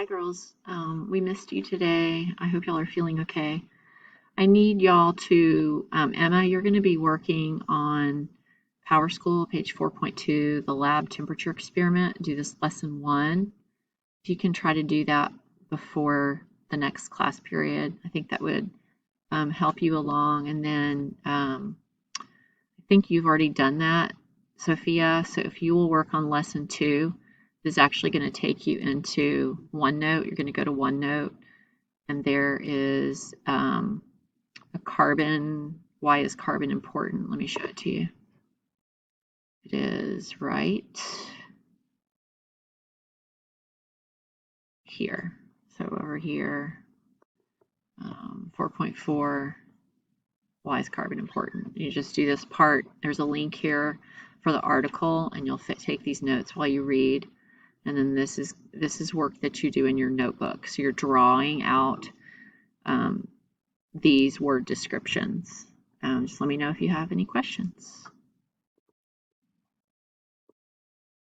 Hi, girls. We missed you today. I hope y'all are feeling okay. I need y'all to, Emma, you're going to be working on PowerSchool, page 4.2, the lab temperature experiment. Do this lesson 1. If you can try to do that before the next class period, I think that would help you along. And then I think you've already done that, Sophia. So if you will work on lesson 2, this is actually going to take you into OneNote. You're going to go to OneNote, and there is a carbon. Why is carbon important? Let me show it to you. It is right here. So over here, 4.4, why is carbon important? You just do this part. There's a link here for the article, and you'll take these notes while you read. And then this is work that you do in your notebook. So you're drawing out these word descriptions. Just let me know if you have any questions.